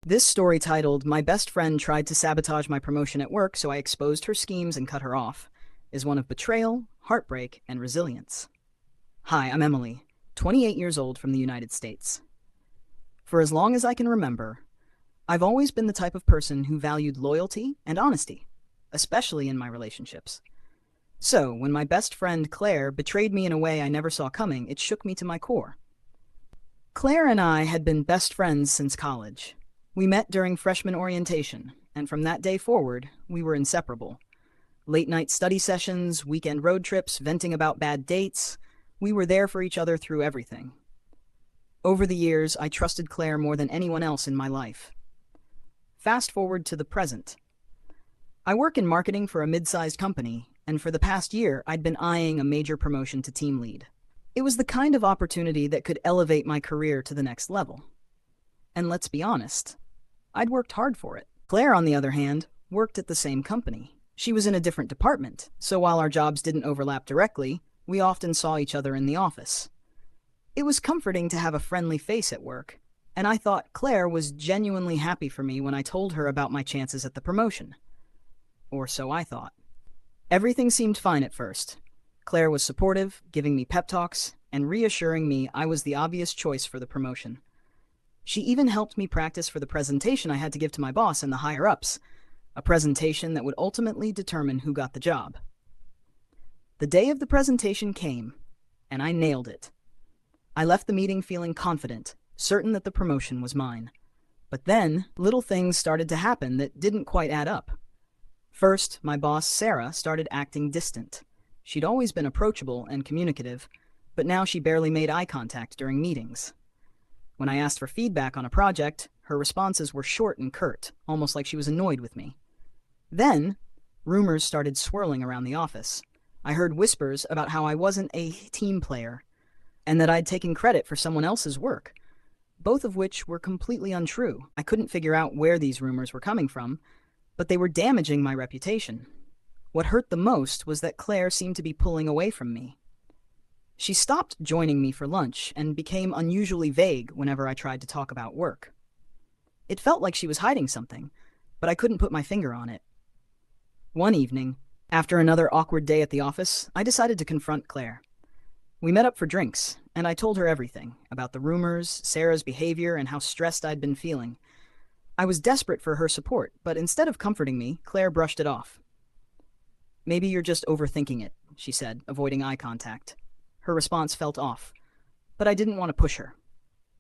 This story, titled "My Best Friend Tried to Sabotage My Promotion at Work, so I Exposed Her Schemes and Cut Her Off," is one of betrayal, heartbreak, and resilience. Hi, I'm Emily, 28 years old, from the United States. For as long as I can remember, I've always been the type of person who valued loyalty and honesty, especially in my relationships. So, when my best friend Claire betrayed me in a way I never saw coming, it shook me to my core. Claire and I had been best friends since college. We met during freshman orientation, and from that day forward, we were inseparable. Late-night study sessions, weekend road trips, venting about bad dates, we were there for each other through everything. Over the years, I trusted Claire more than anyone else in my life. Fast forward to the present. I work in marketing for a mid-sized company, and for the past year, I'd been eyeing a major promotion to team lead. It was the kind of opportunity that could elevate my career to the next level. And let's be honest, I'd worked hard for it. Claire, on the other hand, worked at the same company. She was in a different department, so while our jobs didn't overlap directly, we often saw each other in the office. It was comforting to have a friendly face at work, and I thought Claire was genuinely happy for me when I told her about my chances at the promotion. Or so I thought. Everything seemed fine at first. Claire was supportive, giving me pep talks, and reassuring me I was the obvious choice for the promotion. She even helped me practice for the presentation I had to give to my boss and the higher-ups, a presentation that would ultimately determine who got the job. The day of the presentation came, and I nailed it. I left the meeting feeling confident, certain that the promotion was mine. But then, little things started to happen that didn't quite add up. First, my boss, Sarah, started acting distant. She'd always been approachable and communicative, but now she barely made eye contact during meetings. When I asked for feedback on a project, her responses were short and curt, almost like she was annoyed with me. Then, rumors started swirling around the office. I heard whispers about how I wasn't a team player, and that I'd taken credit for someone else's work, both of which were completely untrue. I couldn't figure out where these rumors were coming from, but they were damaging my reputation. What hurt the most was that Claire seemed to be pulling away from me. She stopped joining me for lunch and became unusually vague whenever I tried to talk about work. It felt like she was hiding something, but I couldn't put my finger on it. One evening, after another awkward day at the office, I decided to confront Claire. We met up for drinks, and I told her everything about the rumors, Sarah's behavior, and how stressed I'd been feeling. I was desperate for her support, but instead of comforting me, Claire brushed it off. "Maybe you're just overthinking it," she said, avoiding eye contact. Her response felt off, but I didn't want to push her.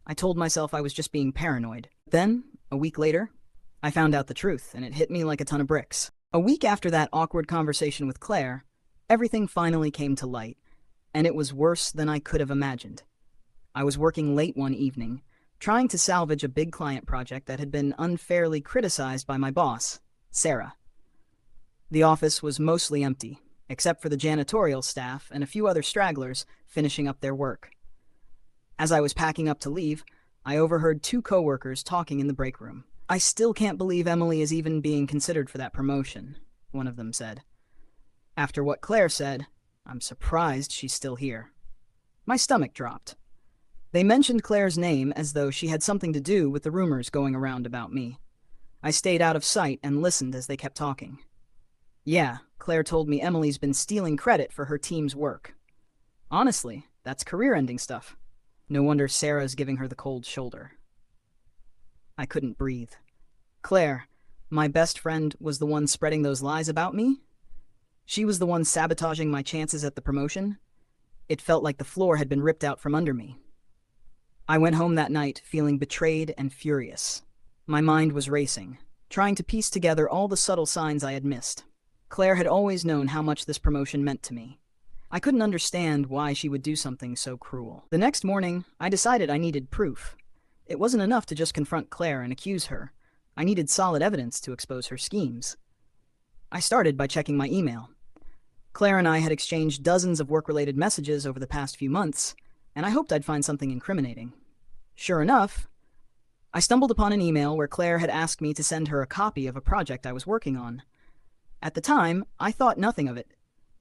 I told myself I was just being paranoid. Then, a week later, I found out the truth, and it hit me like a ton of bricks. A week after that awkward conversation with Claire, everything finally came to light, and it was worse than I could have imagined. I was working late one evening, trying to salvage a big client project that had been unfairly criticized by my boss, Sarah. The office was mostly empty, except for the janitorial staff and a few other stragglers finishing up their work. As I was packing up to leave, I overheard two coworkers talking in the break room. "I still can't believe Emily is even being considered for that promotion," one of them said. After what Claire said, I'm surprised she's still here. My stomach dropped. They mentioned Claire's name as though she had something to do with the rumors going around about me. I stayed out of sight and listened as they kept talking. "Yeah," Claire told me, "Emily's been stealing credit for her team's work." Honestly, that's career-ending stuff. No wonder Sarah's giving her the cold shoulder. I couldn't breathe. Claire, my best friend, was the one spreading those lies about me? She was the one sabotaging my chances at the promotion? It felt like the floor had been ripped out from under me. I went home that night feeling betrayed and furious. My mind was racing, trying to piece together all the subtle signs I had missed. Claire had always known how much this promotion meant to me. I couldn't understand why she would do something so cruel. The next morning, I decided I needed proof. It wasn't enough to just confront Claire and accuse her. I needed solid evidence to expose her schemes. I started by checking my email. Claire and I had exchanged dozens of work-related messages over the past few months, and I hoped I'd find something incriminating. Sure enough, I stumbled upon an email where Claire had asked me to send her a copy of a project I was working on. At the time, I thought nothing of it.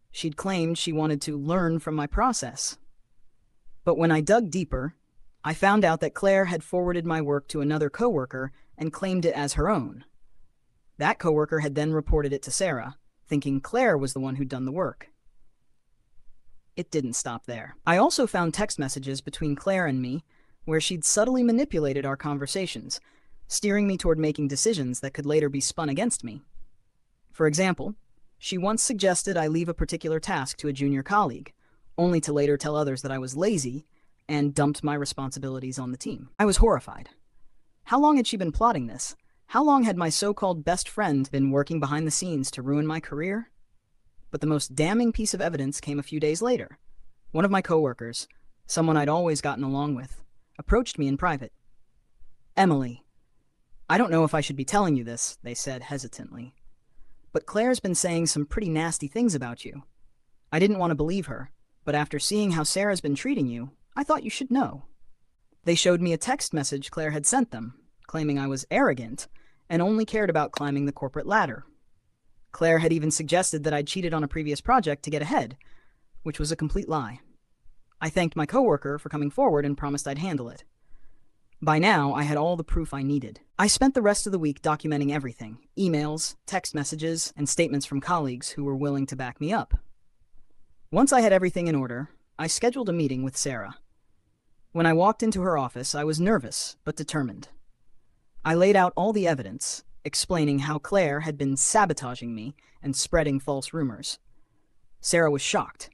She'd claimed she wanted to learn from my process. But when I dug deeper, I found out that Claire had forwarded my work to another coworker and claimed it as her own. That coworker had then reported it to Sarah, thinking Claire was the one who'd done the work. It didn't stop there. I also found text messages between Claire and me where she'd subtly manipulated our conversations, steering me toward making decisions that could later be spun against me. For example, she once suggested I leave a particular task to a junior colleague, only to later tell others that I was lazy and dumped my responsibilities on the team. I was horrified. How long had she been plotting this? How long had my so-called best friend been working behind the scenes to ruin my career? But the most damning piece of evidence came a few days later. One of my coworkers, someone I'd always gotten along with, approached me in private. "Emily, I don't know if I should be telling you this," they said hesitantly, "but Claire's been saying some pretty nasty things about you. I didn't want to believe her, but after seeing how Sarah's been treating you, I thought you should know." They showed me a text message Claire had sent them, claiming I was arrogant and only cared about climbing the corporate ladder. Claire had even suggested that I'd cheated on a previous project to get ahead, which was a complete lie. I thanked my coworker for coming forward and promised I'd handle it. By now, I had all the proof I needed. I spent the rest of the week documenting everything: emails, text messages, and statements from colleagues who were willing to back me up. Once I had everything in order, I scheduled a meeting with Sarah. When I walked into her office, I was nervous but determined. I laid out all the evidence, explaining how Claire had been sabotaging me and spreading false rumors. Sarah was shocked.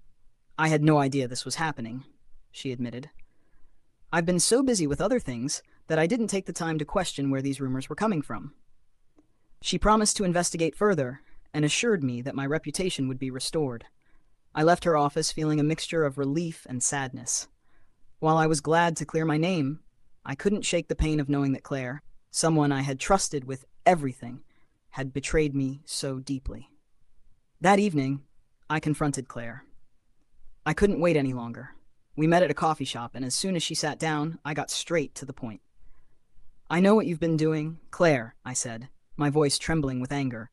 "I had no idea this was happening," she admitted. "I've been so busy with other things that I didn't take the time to question where these rumors were coming from." She promised to investigate further and assured me that my reputation would be restored. I left her office feeling a mixture of relief and sadness. While I was glad to clear my name, I couldn't shake the pain of knowing that Claire, someone I had trusted with everything, had betrayed me so deeply. That evening, I confronted Claire. I couldn't wait any longer. We met at a coffee shop, and as soon as she sat down, I got straight to the point. "I know what you've been doing, Claire," I said, my voice trembling with anger.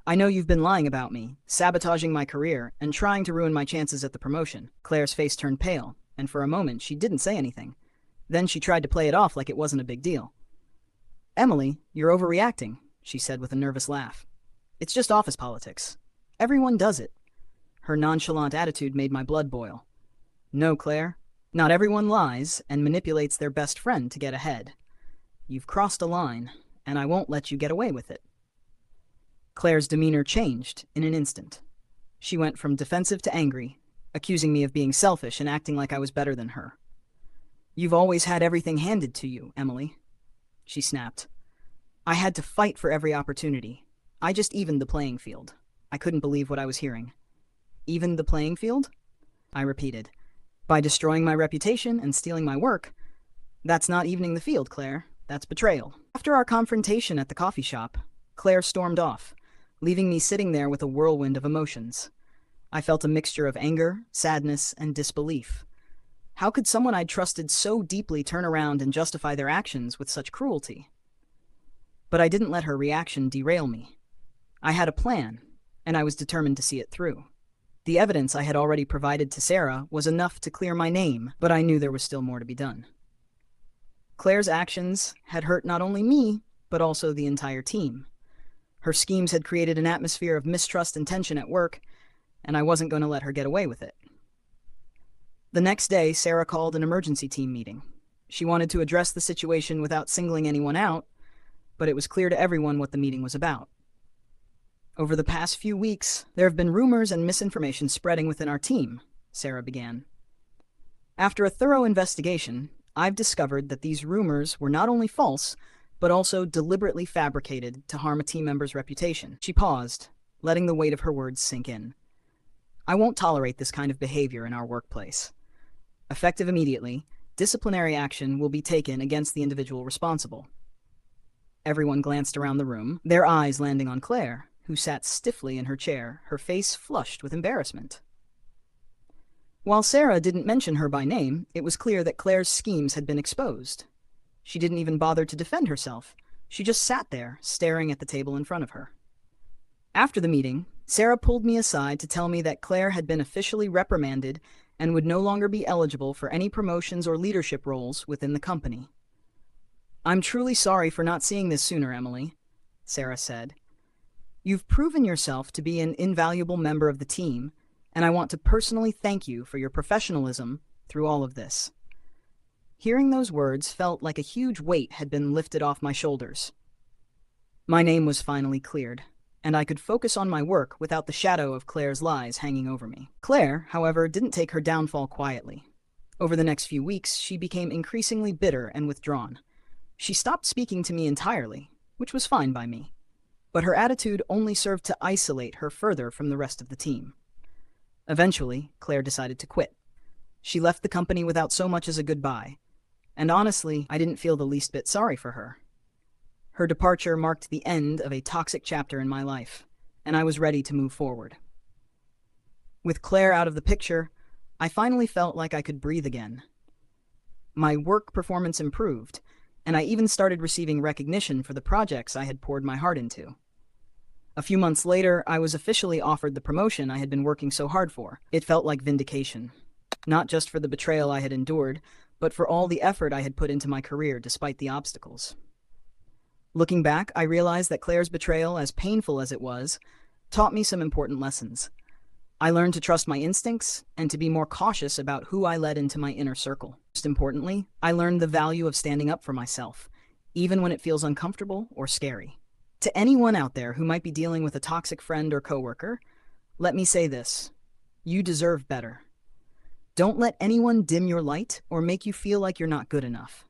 "I know you've been lying about me, sabotaging my career, and trying to ruin my chances at the promotion." Claire's face turned pale, and for a moment she didn't say anything. Then she tried to play it off like it wasn't a big deal. "Emily, you're overreacting," she said with a nervous laugh. "It's just office politics. Everyone does it." Her nonchalant attitude made my blood boil. "No, Claire. Not everyone lies and manipulates their best friend to get ahead. You've crossed a line, and I won't let you get away with it." Claire's demeanor changed in an instant. She went from defensive to angry, accusing me of being selfish and acting like I was better than her. "You've always had everything handed to you, Emily," she snapped. "I had to fight for every opportunity. I just evened the playing field." I couldn't believe what I was hearing. "Evened the playing field?" I repeated. "By destroying my reputation and stealing my work? That's not evening the field, Claire. That's betrayal." After our confrontation at the coffee shop, Claire stormed off, leaving me sitting there with a whirlwind of emotions. I felt a mixture of anger, sadness, and disbelief. How could someone I'd trusted so deeply turn around and justify their actions with such cruelty? But I didn't let her reaction derail me. I had a plan, and I was determined to see it through. The evidence I had already provided to Sarah was enough to clear my name, but I knew there was still more to be done. Claire's actions had hurt not only me, but also the entire team. Her schemes had created an atmosphere of mistrust and tension at work, and I wasn't going to let her get away with it. The next day, Sarah called an emergency team meeting. She wanted to address the situation without singling anyone out, but it was clear to everyone what the meeting was about. "Over the past few weeks, there have been rumors and misinformation spreading within our team," Sarah began. "After a thorough investigation, I've discovered that these rumors were not only false, but also deliberately fabricated to harm a team member's reputation." She paused, letting the weight of her words sink in. "I won't tolerate this kind of behavior in our workplace. Effective immediately, disciplinary action will be taken against the individual responsible." Everyone glanced around the room, their eyes landing on Claire, who sat stiffly in her chair, her face flushed with embarrassment. While Sarah didn't mention her by name, it was clear that Claire's schemes had been exposed. She didn't even bother to defend herself. She just sat there, staring at the table in front of her. After the meeting, Sarah pulled me aside to tell me that Claire had been officially reprimanded and would no longer be eligible for any promotions or leadership roles within the company. I'm truly sorry for not seeing this sooner, Emily, Sarah said. You've proven yourself to be an invaluable member of the team, and I want to personally thank you for your professionalism through all of this. Hearing those words felt like a huge weight had been lifted off my shoulders. My name was finally cleared, and I could focus on my work without the shadow of Claire's lies hanging over me. Claire, however, didn't take her downfall quietly. Over the next few weeks, she became increasingly bitter and withdrawn. She stopped speaking to me entirely, which was fine by me. But her attitude only served to isolate her further from the rest of the team. Eventually, Claire decided to quit. She left the company without so much as a goodbye, and honestly, I didn't feel the least bit sorry for her. Her departure marked the end of a toxic chapter in my life, and I was ready to move forward. With Claire out of the picture, I finally felt like I could breathe again. My work performance improved, and I even started receiving recognition for the projects I had poured my heart into. A few months later, I was officially offered the promotion I had been working so hard for. It felt like vindication, not just for the betrayal I had endured, but for all the effort I had put into my career despite the obstacles. Looking back, I realized that Claire's betrayal, as painful as it was, taught me some important lessons. I learned to trust my instincts and to be more cautious about who I let into my inner circle. Most importantly, I learned the value of standing up for myself, even when it feels uncomfortable or scary. To anyone out there who might be dealing with a toxic friend or coworker, let me say this: you deserve better. Don't let anyone dim your light or make you feel like you're not good enough.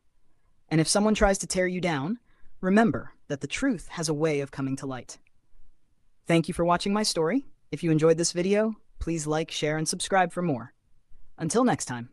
And if someone tries to tear you down, remember that the truth has a way of coming to light. Thank you for watching my story. If you enjoyed this video, please like, share, and subscribe for more. Until next time.